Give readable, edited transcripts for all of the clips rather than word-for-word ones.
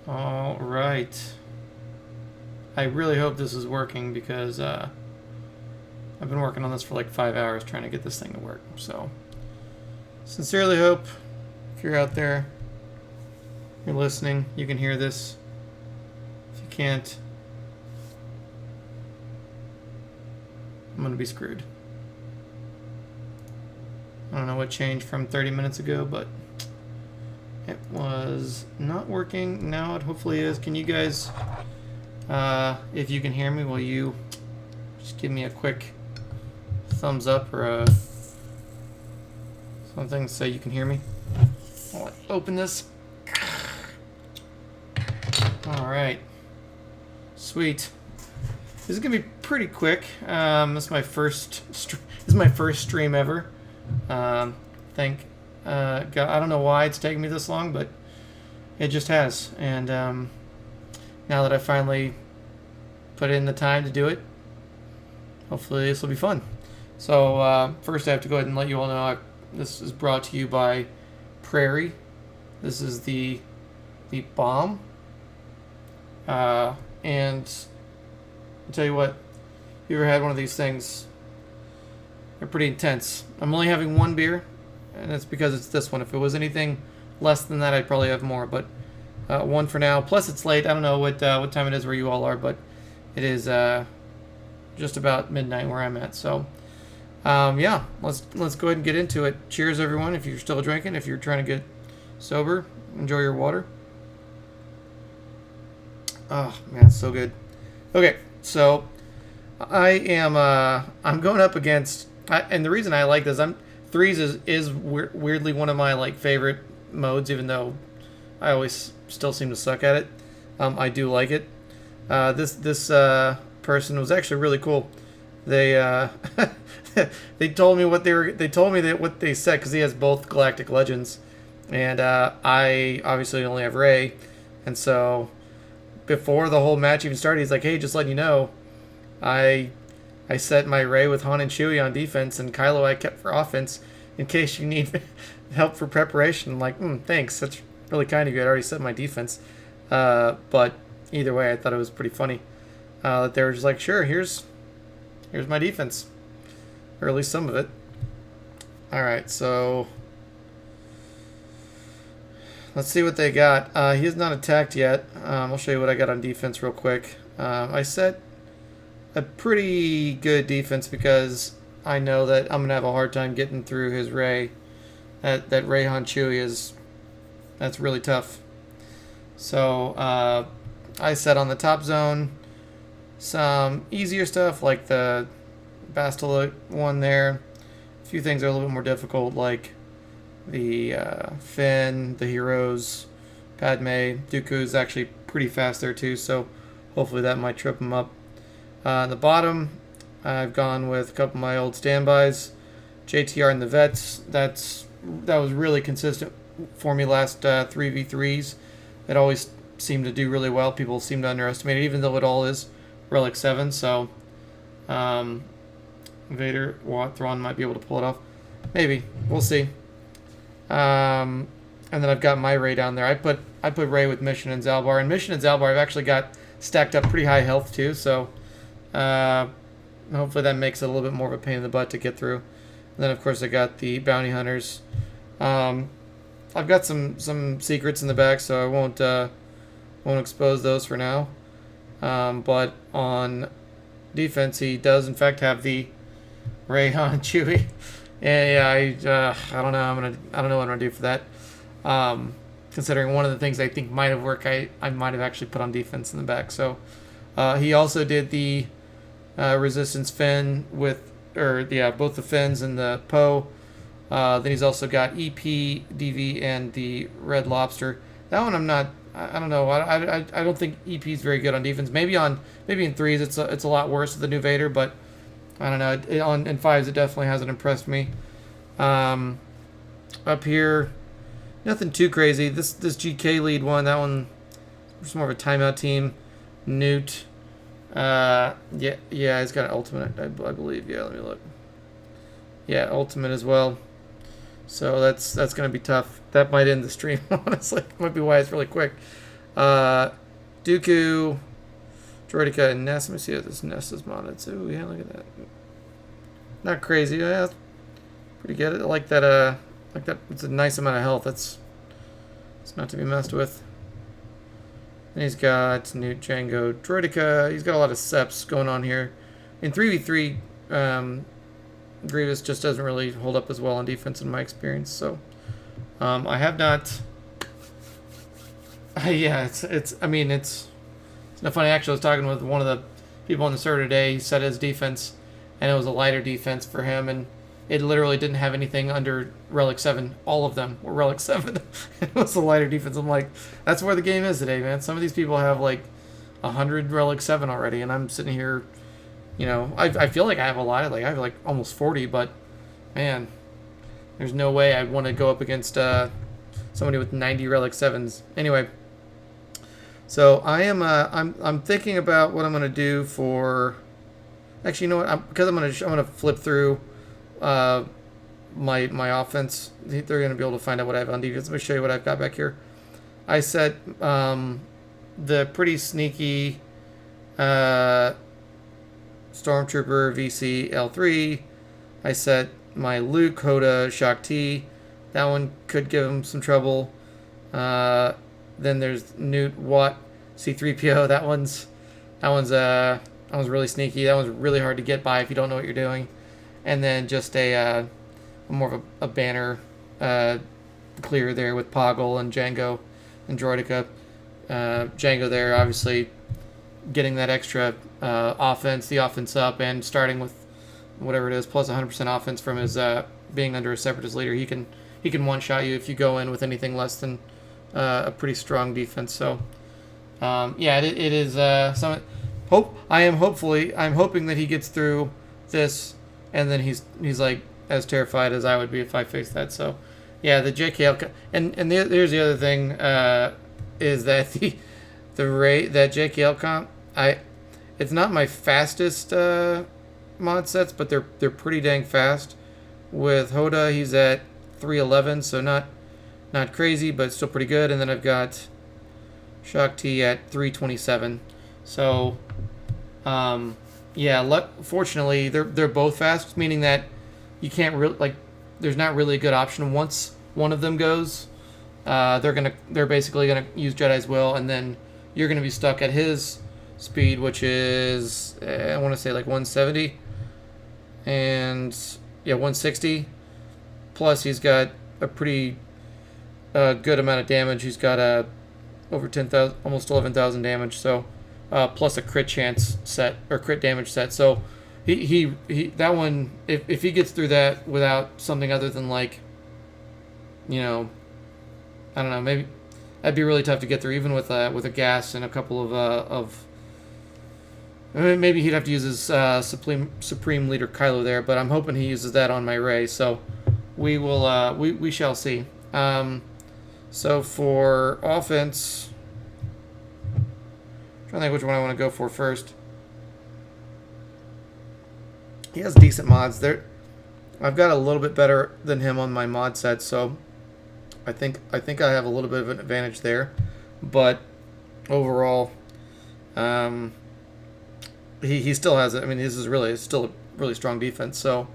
All right. I really hope this is working because I've been working on this for like 5 hours trying to get this thing to work. So, sincerely hope if you're out there, you're listening, you can hear this. If you can't, I'm going to be screwed. I don't know what changed from 30 minutes ago, but it was not working. Now it hopefully is. Can you guys, if you can hear me, will you just give me a quick thumbs up or something so you can hear me? I'll open this. All right. Sweet. This is gonna be pretty quick. This is my first. This is my first stream ever. God, I don't know why it's taking me this long, but it just has. And now that I finally put in the time to do it, hopefully this will be fun. So first, I have to go ahead and let you all know this is brought to you by Prairie. This is the bomb. And I'll tell you what, if you ever had one of these things, they're pretty intense. I'm only having one beer, and that's because it's this one. If it was anything less than that, I'd probably have more, but one for now. Plus, it's late. I don't know what time it is where you all are, but it is just about midnight where I'm at. So, yeah, let's go ahead and get into it. Cheers, everyone, if you're still drinking. If you're trying to get sober, enjoy your water. Oh, man, it's so good. Okay, so I'm going up against, and the reason I like this, threes is weirdly one of my like favorite modes, even though I always still seem to suck at it. I do like it. This person was actually really cool. They they told me what what they said because he has both Galactic Legends, and I obviously only have Ray, and so before the whole match even started, he's like, "Hey, just letting you know, I set my Ray with Han and Chewie on defense, and Kylo I kept for offense in case you need help for preparation." I'm like, thanks. That's really kind of you. I'd already set my defense. But either way, I thought it was pretty funny that they were just like, "Sure, here's my defense, or at least some of it." All right, so let's see what they got. He has not attacked yet. I'll show you what I got on defense real quick. I set a pretty good defense because I know that I'm going to have a hard time getting through his Ray. That Ray Han Chewie that's really tough. So I set on the top zone some easier stuff like the Bastila one there. A few things are a little bit more difficult like the Finn, the heroes, Padme, Dooku's actually pretty fast there too, so hopefully that might trip him up. On the bottom, I've gone with a couple of my old standbys, JTR and the Vets. That was really consistent for me last 3v3s. It always seemed to do really well. People seem to underestimate it, even though it all is Relic 7. So Vader, Thrawn might be able to pull it off. Maybe. We'll see. And then I've got my Ray down there. I put Ray with Mission and Zalbar. And Mission and Zalbar I've actually got stacked up pretty high health too, so hopefully that makes it a little bit more of a pain in the butt to get through. And then of course I got the Bounty Hunters. I've got some secrets in the back, so I won't expose those for now. But on defense, he does in fact have the Ray Han Chewie. Yeah, I don't know. I don't know what I'm gonna do for that. Considering one of the things I think might have worked, I might have actually put on defense in the back. So he also did the Resistance Finn with, both the Finns and the Poe. Then he's also got EP, DV, and the Red Lobster. That one I'm not. I don't know. I don't think EP is very good on defense. Maybe in threes it's a lot worse with the new Vader, but I don't know. In fives it definitely hasn't impressed me. Up here, nothing too crazy. This GK lead one, that one was more of a timeout team. Newt, yeah, he's got an ultimate, I believe. Yeah, let me look. Yeah, ultimate as well. So that's gonna be tough. That might end the stream, honestly. Might be why it's really quick. Dooku, Droideka, and Nest. Let me see if this Nest is modded. So yeah, look at that. Not crazy. Yeah, pretty good. I like that. Like that. It's a nice amount of health. It's not to be messed with. And he's got Newt, Django, Droideka. He's got a lot of Seps going on here. In 3v3, Grievous just doesn't really hold up as well on defense in my experience. So I have not. Yeah, it's. I mean, it's not funny. Actually, I was talking with one of the people on the server today. He said his defense, and it was a lighter defense for him, and it literally didn't have anything under Relic 7. All of them were Relic 7. It was a lighter defense. I'm like, that's where the game is today, man. Some of these people have like 100 Relic 7 already, and I'm sitting here, you know, I feel like I have a lot. Like I have like almost 40, but man, there's no way I want to go up against somebody with 90 Relic 7s. Anyway, so I am I'm thinking about what I'm gonna do for. Actually, you know what? Because I'm gonna flip through my offense. They're going to be able to find out what I have on defense. Let me show you what I've got back here. I set the pretty sneaky Stormtrooper VC L3. I set my Luke Hoda Shaak Ti. That one could give him some trouble. Then there's Newt Watt C3PO. That one's really sneaky. That one's really hard to get by if you don't know what you're doing. And then just a more of a banner clear there with Poggle and Django and Droideka. Django there, obviously getting that extra offense, the offense up, and starting with whatever it is, plus 100% offense from his being under a Separatist leader. He can one-shot you if you go in with anything less than a pretty strong defense. So yeah, it is some hope. I'm hoping that he gets through this. And then he's like as terrified as I would be if I faced that. So, yeah, the JKL here's the other thing is that the rate that JKL comp it's not my fastest mod sets, but they're pretty dang fast. With Hoda, he's at 311, so not crazy, but still pretty good. And then I've got Shaak Ti at 327. So, yeah, fortunately, they're both fast, meaning that you can't really there's not really a good option once one of them goes. They're basically gonna use Jedi's Will, and then you're gonna be stuck at his speed, which is I want to say like 170, and yeah, 160. Plus, he's got a pretty good amount of damage. He's got over 10,000, almost 11,000 damage. So. Plus a crit chance set or crit damage set. So he that one, if he gets through that without something other than like, you know, I don't know, maybe that'd be really tough to get through even with a gas and a couple of maybe he'd have to use his Supreme Leader Kylo there, but I'm hoping he uses that on my Rey. So we will we shall see. So for offense. I'm trying to think which one I want to go for first. He has decent mods. I've got a little bit better than him on my mod set, so I think I have a little bit of an advantage there. But overall, he still has it. I mean, this is still a really strong defense. So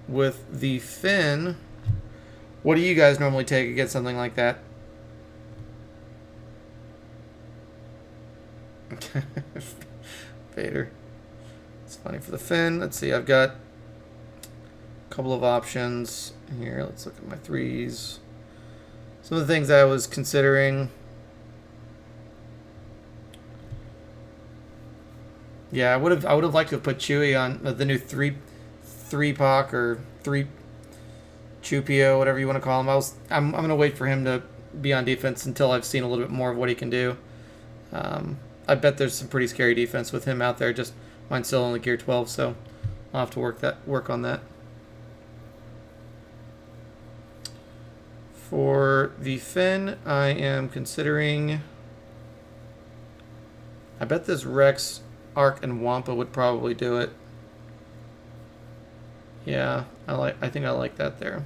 with the Finn, what do you guys normally take against something like that? Vader. It's funny for the Finn. Let's see. I've got a couple of options here. Let's look at my threes. Some of the things that I was considering. Yeah, I would have liked to have put Chewie on the new three Pac or 3 Chewpio, whatever you want to call him. I'm gonna wait for him to be on defense until I've seen a little bit more of what he can do. I bet there's some pretty scary defense with him out there. Just mine's still only gear 12, so I'll have to work on that. For the Finn, I am considering. I bet this Rex, Arc, and Wampa would probably do it. Yeah, I think I like that there.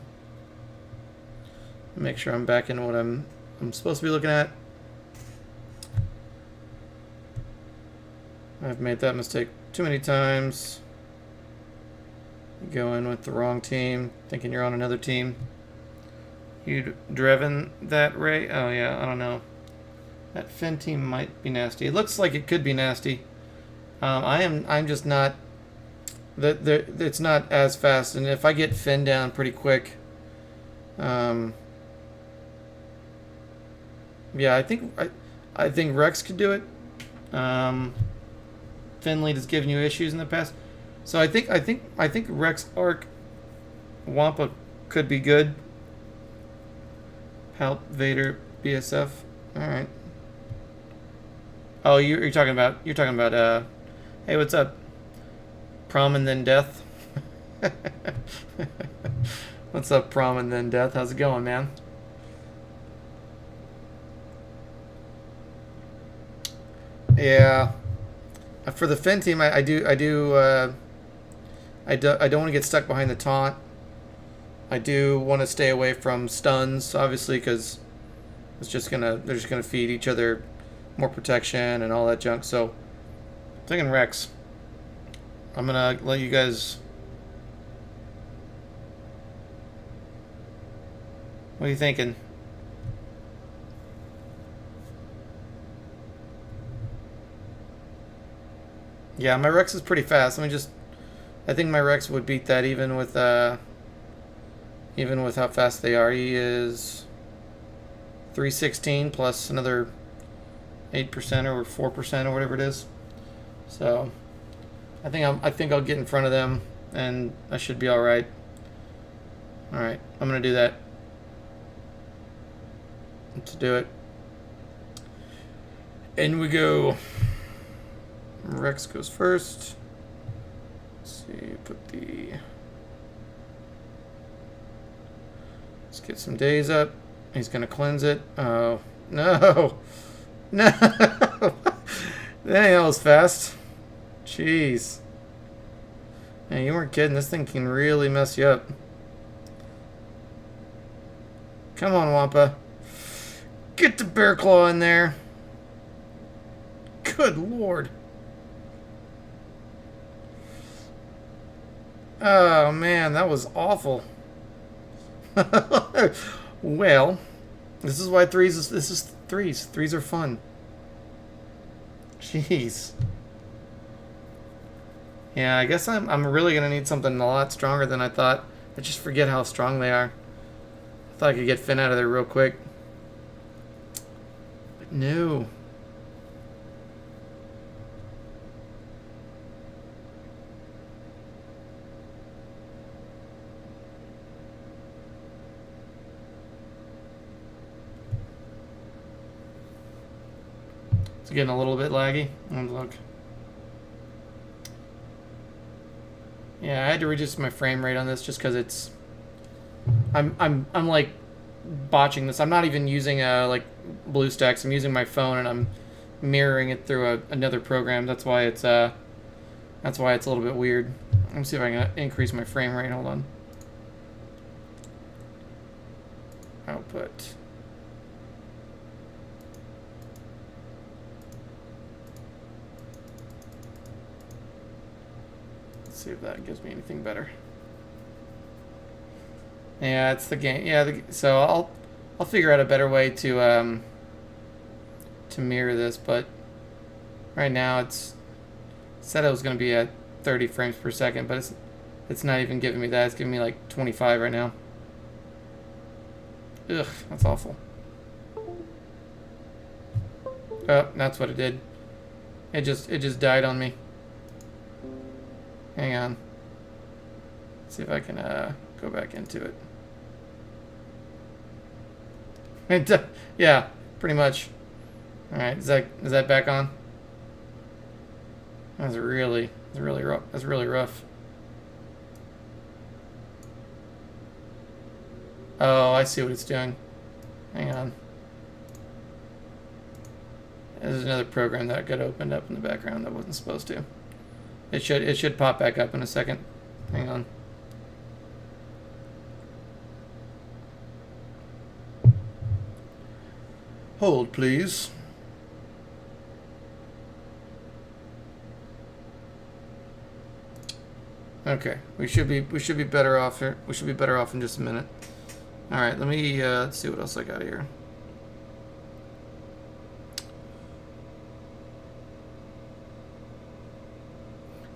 Make sure I'm back in what I'm I'm supposed to be looking at. I've made that mistake too many times. You go in with the wrong team, thinking you're on another team. You driven that, Ray? Oh yeah, I don't know. That Finn team might be nasty. It looks like it could be nasty. I'm just not. It's not as fast, and if I get Finn down pretty quick, yeah, I think Rex could do it. Finley has given you issues in the past, so I think Rex Arc Wampa could be good. Help Vader BSF. All right. Oh, you're talking about hey, what's up? Prom and then death. What's up, prom and then death? How's it going, man? Yeah. For the Finn team, I don't want to get stuck behind the taunt. I do want to stay away from stuns, obviously, because they're just gonna feed each other more protection and all that junk. So, I'm thinking Rex. I'm gonna let you guys. What are you thinking? Yeah, my Rex is pretty fast. I think my Rex would beat that even with how fast they are. He is 316 plus another 8% or 4% or whatever it is. So I think I'll get in front of them and I should be all right. All right, I'm gonna do that. Let's do it. In we go. Rex goes first. Let's see, let's get some days up. He's gonna cleanse it. Oh no. No. That ain't all as fast. Jeez. Man, you weren't kidding. This thing can really mess you up. Come on, Wampa. Get the bear claw in there. Good lord. Oh man, that was awful. Well, this is why threes. Threes are fun. Jeez. Yeah, I guess I'm really gonna need something a lot stronger than I thought. I just forget how strong they are. I thought I could get Finn out of there real quick. But no. It's getting a little bit laggy. Look. Yeah, I had to reduce my frame rate on this just because it's. I'm like botching this. I'm not even using like BlueStacks. I'm using my phone and I'm mirroring it through another program. That's why it's a little bit weird. Let me see if I can increase my frame rate. Hold on. Output. See if that gives me anything better. Yeah, it's the game. Yeah, so I'll figure out a better way to mirror this, but right now it said it was going to be at 30 frames per second, but it's not even giving me that. It's giving me like 25 right now. Ugh, that's awful. Oh, that's what it did. It just died on me. Hang on. Let's see if I can go back into it. Yeah, pretty much. All right, is that back on? That's really rough. That's really rough. Oh, I see what it's doing. Hang on. There's another program that got opened up in the background that wasn't supposed to. It should pop back up in a second. Hang on. Hold, please. Okay, we should be better off here. We should be better off in just a minute. All right, let me let's see what else I got here.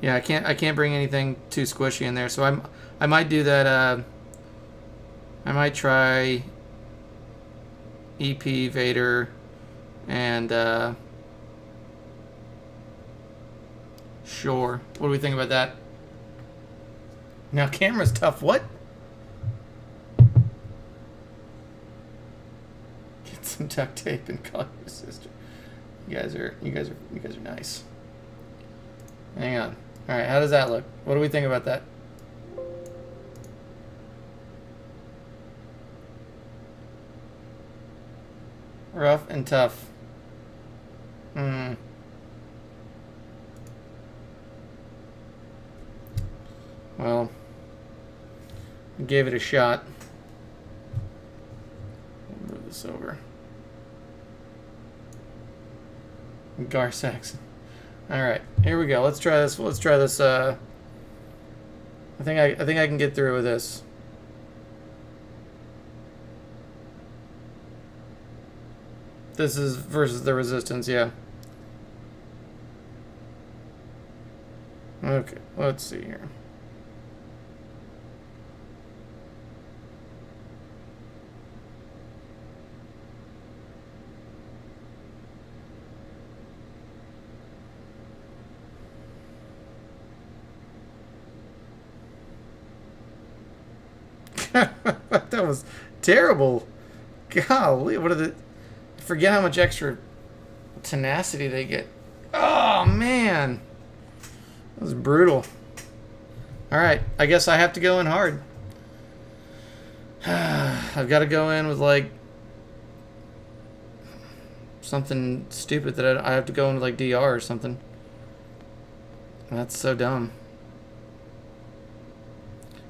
Yeah, I can't bring anything too squishy in there, so I might do that. I might try EP Vader and Sure. What do we think about that? Now camera's tough. What? Get some duct tape and call your sister. You guys are nice. Hang on. All right, how does that look? What do we think about that? Rough and tough. Well, gave it a shot. We'll move this over. Gar Saxon. All right, here we go. Let's try this. Let's try this. I think I can get through with this. This is versus the Resistance, yeah. Okay, let's see here. That was terrible. Golly, what are the... Forget how much extra tenacity they get. Oh, man. That was brutal. Alright, I guess I have to go in hard. I've got to go in with, like, something stupid that I have to go in with, like, DR or something. That's so dumb.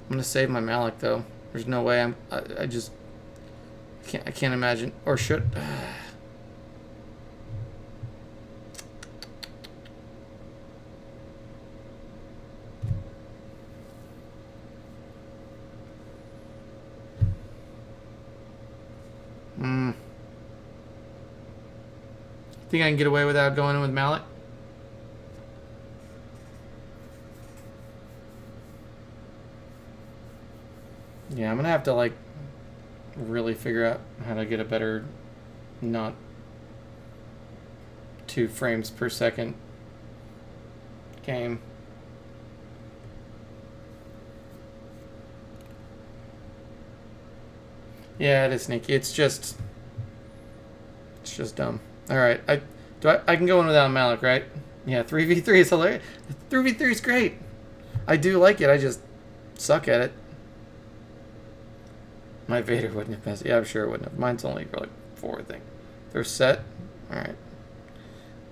I'm going to save my Malik, though. There's no way I just... I can't imagine. Or should... Think I can get away without going in with Malik? Yeah, I'm gonna have to, like, really figure out how to get a better, not 2 frames per second game. Yeah, it is sneaky. It's just dumb. All right, I can go in without Malik, right? Yeah, 3v3 is hilarious. 3v3 is great. I do like it. I just suck at it. My Vader wouldn't have missed. Yeah, I'm sure it wouldn't have. Mine's only like 4, I think. They're set. All right.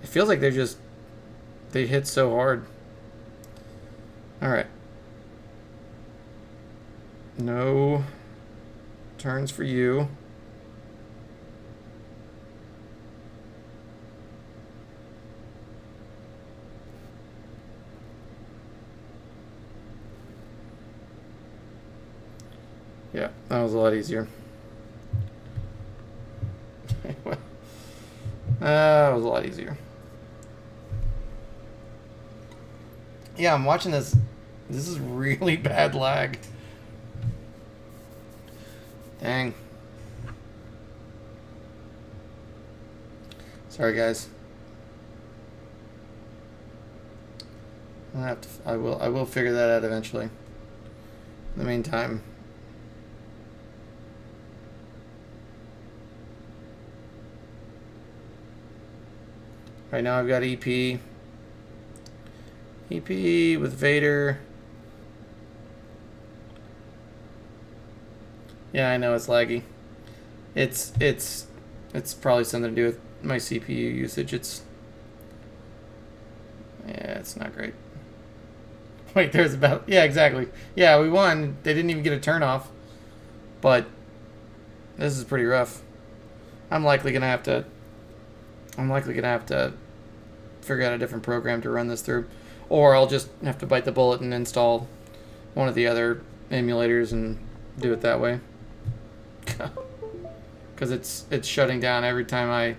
It feels like they hit so hard. All right. No turns for you. Yeah, that was a lot easier. That was a lot easier. Yeah, I'm watching this. This is really bad lag. Dang. Sorry, guys. I will figure that out eventually. In the meantime. Right now I've got EP. EP with Vader. Yeah, I know it's laggy. It's probably something to do with my CPU usage. It's not great. Wait, there's about... Yeah, exactly. Yeah, we won. They didn't even get a turn off. But this is pretty rough. I'm likely going to have to I'm likely gonna have to figure out a different program to run this through, or I'll just have to bite the bullet and install one of the other emulators and do it that way. Because it's shutting down every time I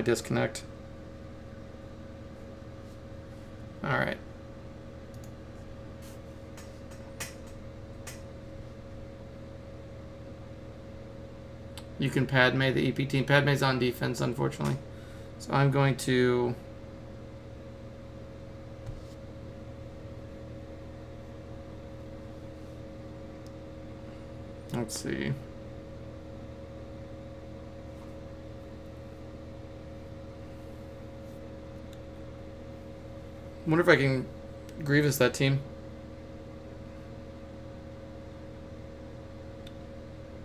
disconnect. All right. You can Padme the EP team. Padme's on defense, unfortunately. So I'm going to... Let's see. Wonder if I can Grievous that team.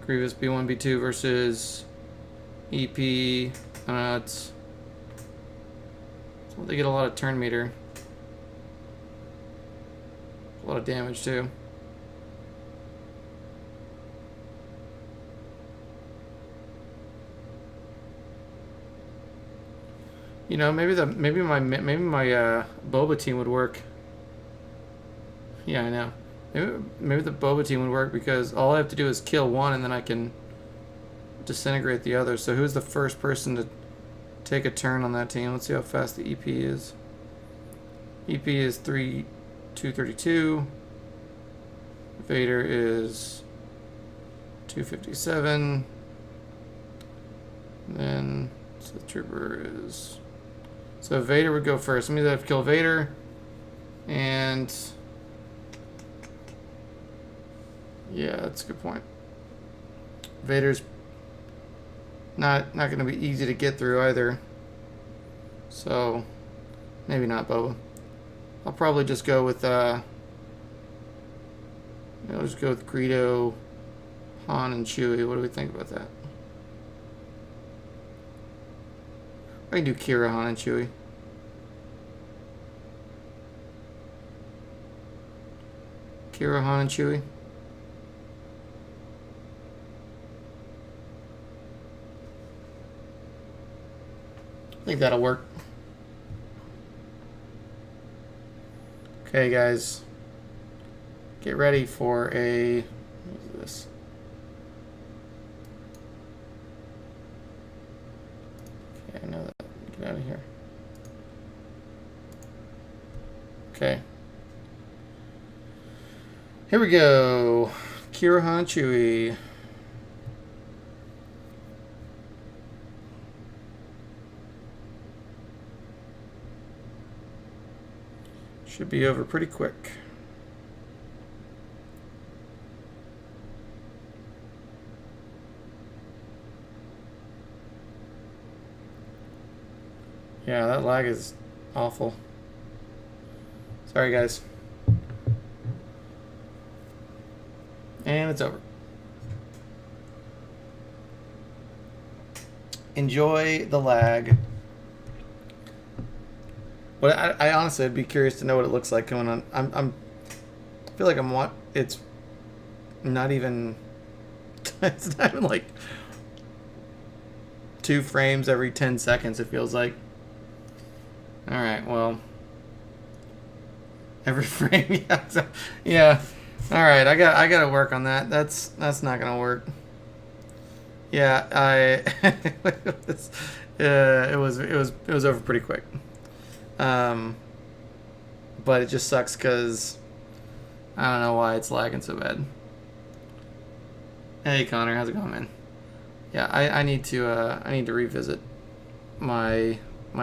Grievous B1, B2 versus EP. It's well, they get a lot of turn meter. A lot of damage too. You know, maybe my Boba team would work. Yeah, I know. Maybe the Boba team would work because all I have to do is kill one and then I can disintegrate the other. So who's the first person to take a turn on that team? Let's see how fast the EP is. EP is 232. Vader is 257. And then so the trooper is... So Vader would go first. Let me have to kill Vader. And... Yeah, that's a good point. Vader's not going to be easy to get through either. So, maybe not Boba. I'll probably just go with... I'll just go with Greedo, Han, and Chewie. What do we think about that? I can do Kira, Han, and Chewie. Kira, Han, and Chewie. I think that'll work. Okay, guys. Get ready for a... What is this? Okay, I know that. Get out of here. Okay. Here we go. Kira, Han, Chewie. Should be over pretty quick. Yeah, that lag is awful. Sorry, guys. And it's over. Enjoy the lag. But I honestly would be curious to know what it looks like going on. I feel like it's not even it's not even like 2 frames every 10 seconds, it feels like. Alright, well. Every frame, yeah. So, yeah. Alright, I gotta work on that. That's not gonna work. Yeah, it was over pretty quick. But it just sucks because I don't know why it's lagging so bad. Hey Connor, how's it going, man? Yeah, I need to revisit my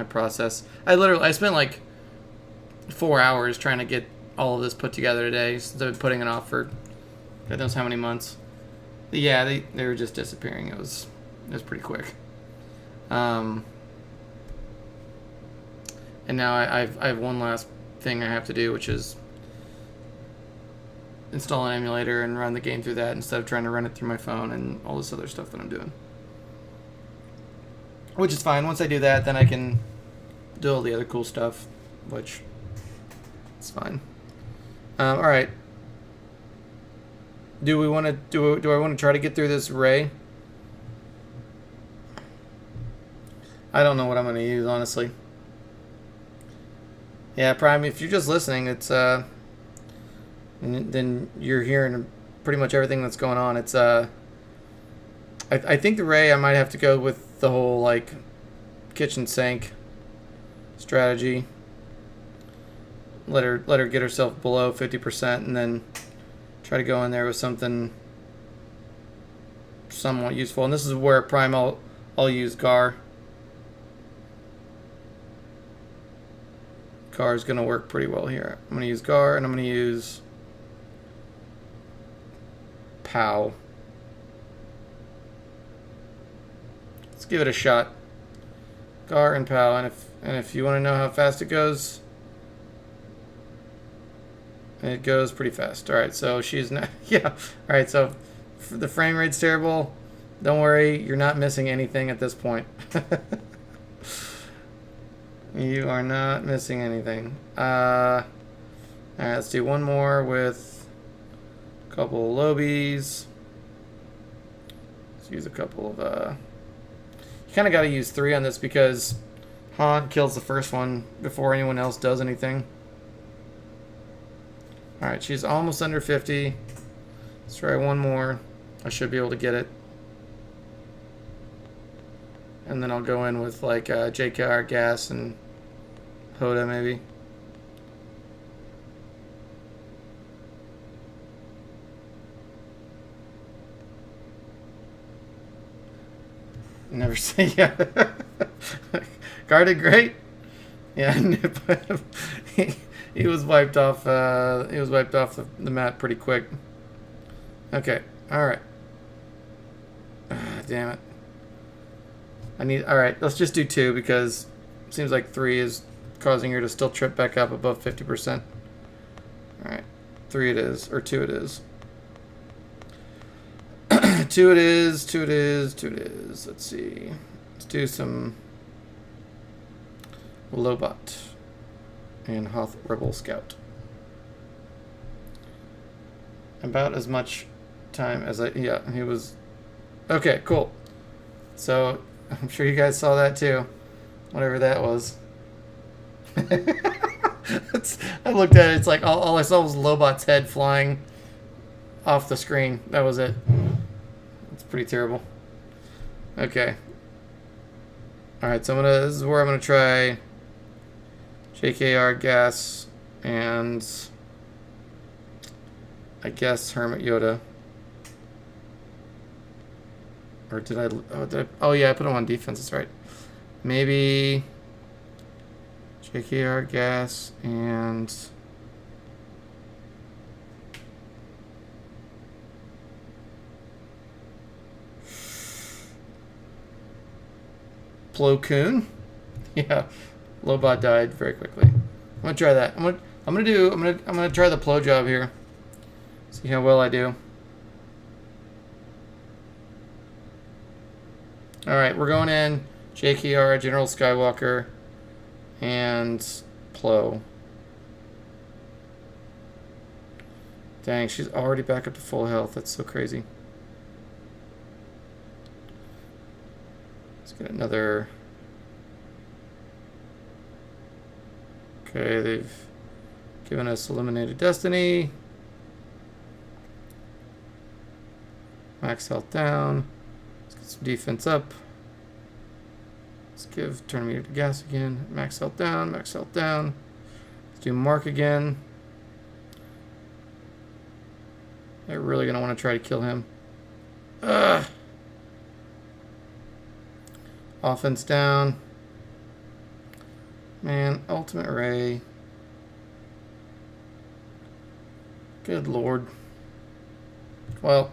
process. I spent like 4 hours trying to get all of this put together today, since I've been putting it off for God knows how many months. But yeah, they were just disappearing. It was pretty quick. And now I have one last thing I have to do, which is install an emulator and run the game through that instead of trying to run it through my phone and all this other stuff that I'm doing. Which is fine. Once I do that, then I can do all the other cool stuff, which is fine. All right. Do we want to do I want to try to get through this Ray? I don't know what I'm going to use, honestly. Yeah, Prime, if you're just listening, it's then you're hearing pretty much everything that's going on. It's I think the Ray I might have to go with the whole like kitchen sink strategy. Let her get herself below 50% and then try to go in there with something somewhat useful. And this is where Prime I'll use Gar. Gar is going to work pretty well here. I'm going to use Gar and I'm going to use Pow. Let's give it a shot. Gar and Pow, and if you want to know how fast it goes, it goes pretty fast. All right, so she's not. Yeah. All right, so the frame rate's terrible. Don't worry, you're not missing anything at this point. You are not missing anything. All right, let's do one more with a couple of lobies. Let's use a couple of. You kind of got to use 3 on this because Han kills the first one before anyone else does anything. All right, she's almost under 50. Let's try one more. I should be able to get it. And then I'll go in with like JKR gas and Hoda maybe. Never say yeah. Guarded great. Yeah, he was wiped off. He was wiped off the mat pretty quick. Okay. All right. Damn it. All right, let's just do 2 because it seems like 3 is causing her to still trip back up above 50%. All right, 3 it is, or 2 it is. 2 it is, 2 it is, 2 it is. Let's see. Let's do some Lobot and Hoth Rebel Scout. About as much time as yeah, he was. Okay, cool. So I'm sure you guys saw that too, whatever that was. I looked at it, it's like all I saw was Lobot's head flying off the screen. That was it. It's pretty terrible. Okay. Alright, so this is where I'm gonna try JKR gas and I guess Hermit Yoda. Or did I? Oh yeah, I put him on defense. That's right. Maybe JKR gas and Plo Koon. Yeah, Lobot died very quickly. I'm gonna try that. I'm gonna try the Plo job here. See how well I do. Alright, we're going in JKR, General Skywalker, and Plo. Dang, she's already back up to full health. That's so crazy. Let's get another. Okay, they've given us Eliminated Destiny. Max health down. Let's get some defense up. Let's give turn meter to gas again. Max health down, max health down. Let's do Mark again. They're really going to want to try to kill him. Ugh. Offense down. Man, ultimate ray. Good lord. Well,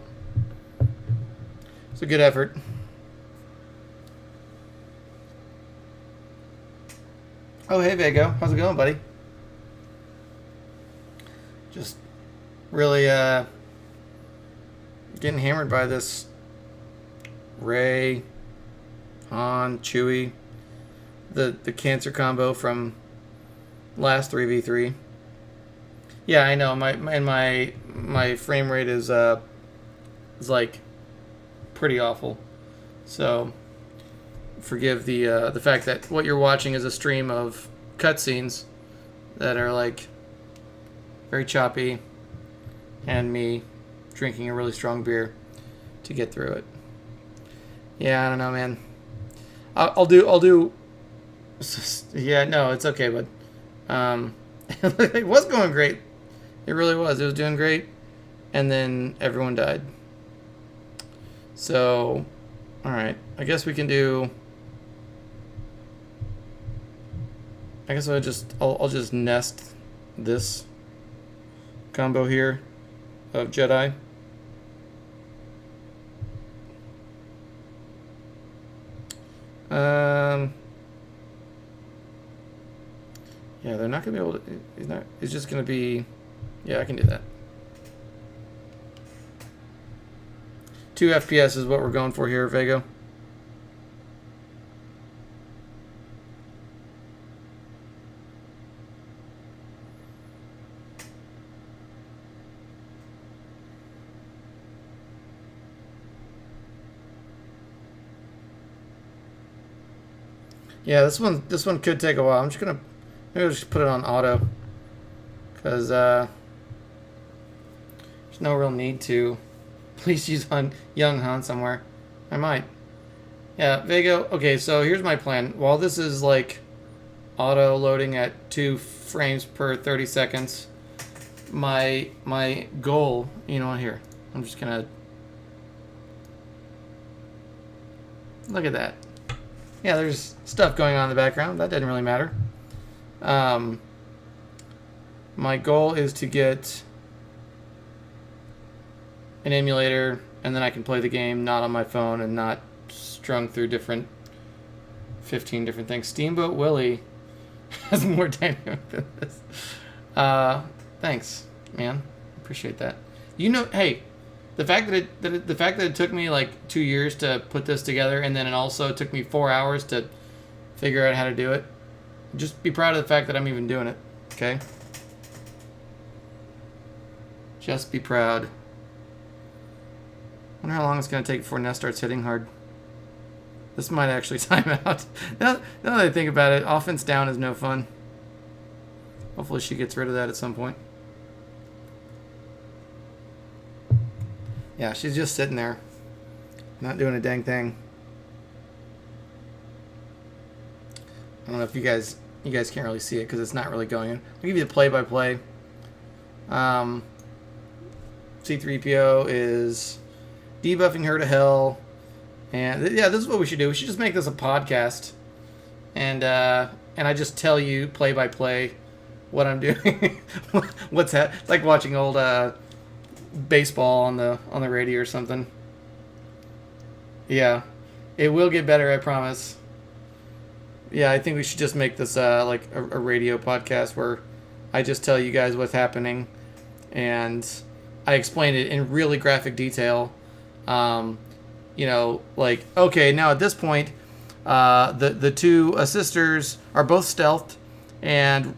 it's a good effort. Oh, hey, Vago. How's it going, buddy? Just really getting hammered by this Ray, Han, Chewie, the cancer combo from last 3v3. Yeah, I know. My frame rate is is like pretty awful. So forgive the fact that what you're watching is a stream of cutscenes that are like very choppy, and me drinking a really strong beer to get through it. Yeah, I don't know, man. I'll do. Yeah, no, it's okay, bud. It was going great. It really was. It was doing great, and then everyone died. So, all right. I guess we can do. I guess I'll just nest this combo here of Jedi. Yeah, they're not gonna be able to. It's just gonna be. Yeah, I can do that. 2 FPS is what we're going for here, Vago. Yeah, this one could take a while. I'm just gonna maybe I'll just put it on auto, because there's no real need to. Please use Young Han somewhere. I might. Yeah, Vago. Okay, so here's my plan. While this is like auto loading at 2 frames per 30 seconds, my goal, you know, here. I'm just gonna look at that. Yeah, there's stuff going on in the background. That didn't really matter. My goal is to get an emulator, and then I can play the game not on my phone and not strung through 15 different things. Steamboat Willie has more dynamic than this. Thanks, man. Appreciate that. You know, hey, the fact that it took me like 2 years to put this together, and then it also took me 4 hours to figure out how to do it. Just be proud of the fact that I'm even doing it. Okay. Just be proud. I wonder how long it's going to take before Ness starts hitting hard. This might actually time out. Now that I think about it, offense down is no fun. Hopefully she gets rid of that at some point. Yeah, she's just sitting there, not doing a dang thing. I don't know if you guys can't really see it because it's not really going in. I'll give you the play-by-play. C-3PO is debuffing her to hell, and yeah, this is what we should do. We should just make this a podcast, and I just tell you play-by-play what I'm doing. What's that? It's like watching old baseball on the radio or something. Yeah, it will get better, I promise. Yeah, I think we should just make this like a radio podcast where I just tell you guys what's happening, and I explain it in really graphic detail. You know, like, okay, now at this point, the two sisters are both stealthed, and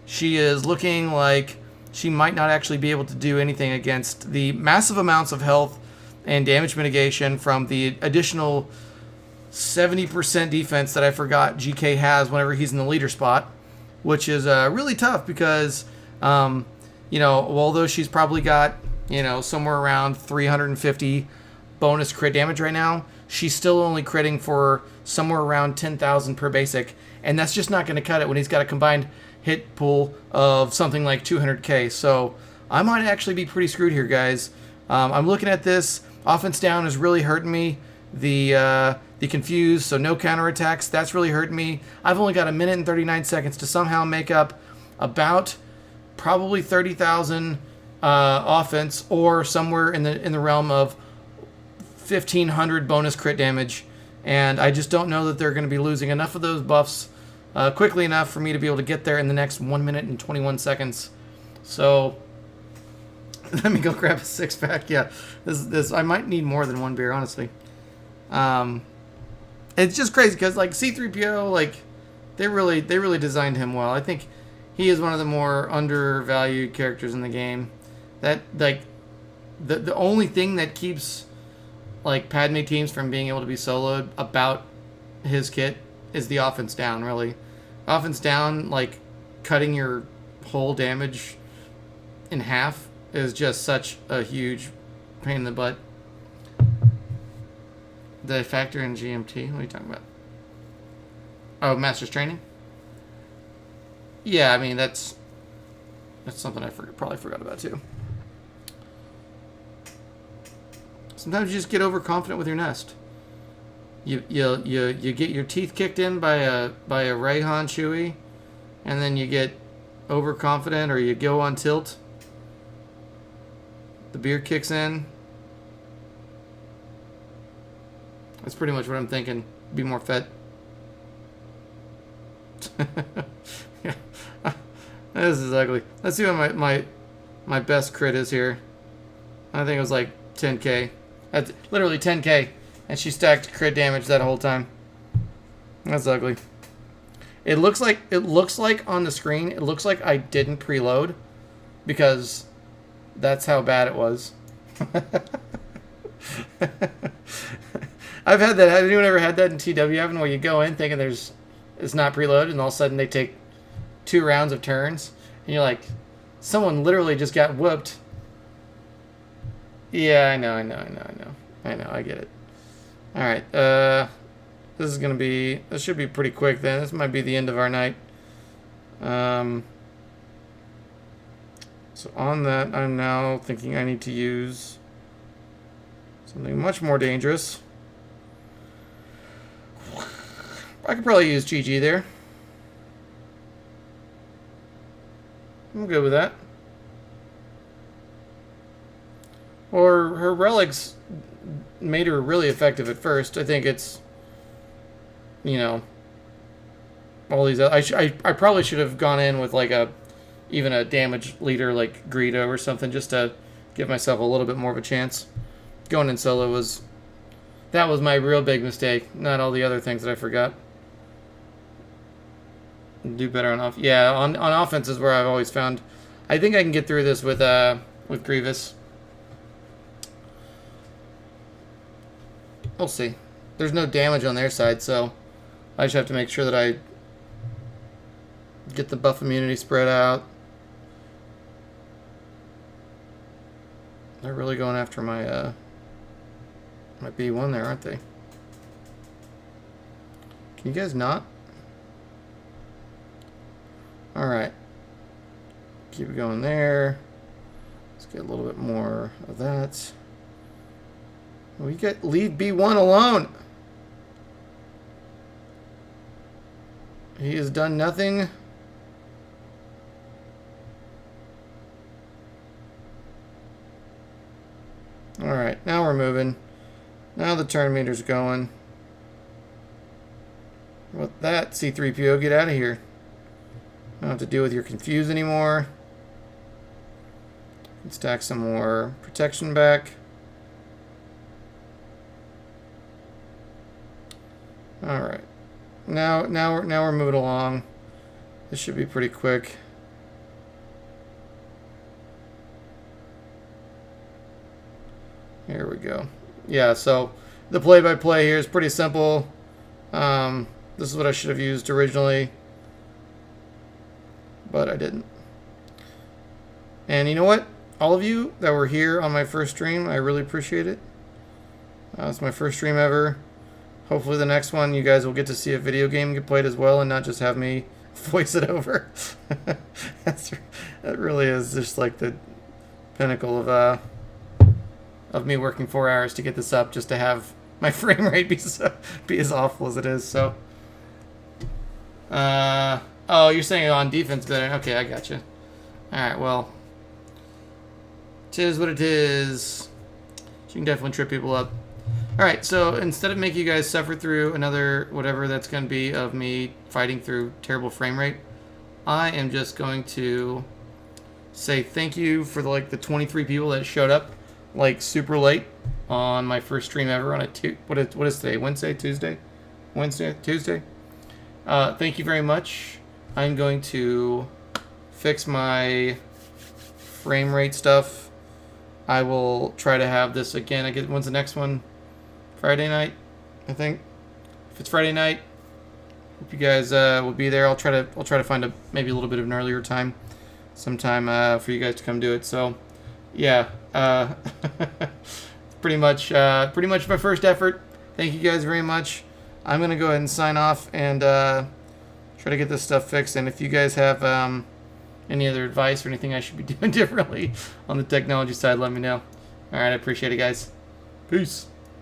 she is looking like she might not actually be able to do anything against the massive amounts of health and damage mitigation from the additional 70% defense that I forgot GK has whenever he's in the leader spot, which is really tough because, you know, although she's probably got, you know, somewhere around 350 bonus crit damage right now, she's still only critting for somewhere around 10,000 per basic, and that's just not going to cut it when he's got a combined hit pool of something like 200k. So I might actually be pretty screwed here, guys. I'm looking at this. Offense down is really hurting me. The confused, so no counterattacks, that's really hurting me. I've only got 1 minute and 39 seconds to somehow make up about probably 30,000 offense, or somewhere in the realm of 1,500 bonus crit damage. And I just don't know that they're going to be losing enough of those buffs quickly enough for me to be able to get there in the next 1 minute and 21 seconds. So let me go grab a 6-pack. Yeah, this I might need more than one beer, honestly. It's just crazy because like C-3PO, like they really designed him well. I think he is one of the more undervalued characters in the game. That like the only thing that keeps like Padme teams from being able to be soloed about his kit is the offense down. Really, offense down, like cutting your whole damage in half is just such a huge pain in the butt. The factor in GMT. What are you talking about? Oh, Master's Training? Yeah, I mean, that's something I probably forgot about, too. Sometimes you just get overconfident with your nest. You get your teeth kicked in by a Rayhan Chewie, and then you get overconfident, or you go on tilt. The beard kicks in. That's pretty much what I'm thinking. Be more fed. Yeah. This is ugly. Let's see what my best crit is here. I think it was like 10k. That's literally 10k. And she stacked crit damage that whole time. That's ugly. It looks like on the screen, it looks like I didn't preload because that's how bad it was. I've had that. Has anyone ever had that in TW, Evan, where you go in thinking it's not preloaded, and all of a sudden they take 2 rounds of turns, and you're like, someone literally just got whooped. Yeah, I know. I get it. All right. This should be pretty quick then. This might be the end of our night. So on that, I'm now thinking I need to use something much more dangerous. I could probably use GG there. I'm good with that. Or her relics made her really effective at first. I think it's, all these. I probably should have gone in with like even a damage leader like Greedo or something, just to give myself a little bit more of a chance. Going in solo was my real big mistake, not all the other things that I forgot. Do better on off. Yeah, on offense is where I've always found. I think I can get through this with Grievous. We'll see. There's no damage on their side, so I just have to make sure that I get the buff immunity spread out. They're really going after my my B1 there, aren't they? Can you guys not? Alright. Keep it going there. Let's get a little bit more of that. Leave B1 alone. He has done nothing. Alright, now we're moving. Now the turn meter's going. What that, C-3PO, get out of here. I don't have to deal with your confuse anymore. Let's stack some more protection back. Alright. Now we're moving along. This should be pretty quick. Here we go. Yeah, so the play-by-play here is pretty simple. This is what I should have used originally, but I didn't. And you know what? All of you that were here on my first stream, I really appreciate it. It's my first stream ever. Hopefully the next one you guys will get to see a video game get played as well and not just have me voice it over. That really is just like the pinnacle of me working 4 hours to get this up, just to have my frame rate be as awful as it is. So, oh, you're saying on defense better? Okay, I gotcha. All right, well, tis what it is. You can definitely trip people up. All right, so instead of making you guys suffer through another whatever that's going to be of me fighting through terrible frame rate, I am just going to say thank you for the 23 people that showed up super late on my first stream ever on what is today? Wednesday, Tuesday? Tuesday. Thank you very much. I'm going to fix my frame rate stuff. I will try to have this again. I guess when's the next one? Friday night, I think. If it's Friday night, hope you guys will be there. I'll try to find maybe a little bit of an earlier time, sometime for you guys to come do it. So, yeah, pretty much my first effort. Thank you guys very much. I'm gonna go ahead and sign off and try to get this stuff fixed. And if you guys have any other advice or anything I should be doing differently on the technology side, let me know. All right, I appreciate it, guys. Peace.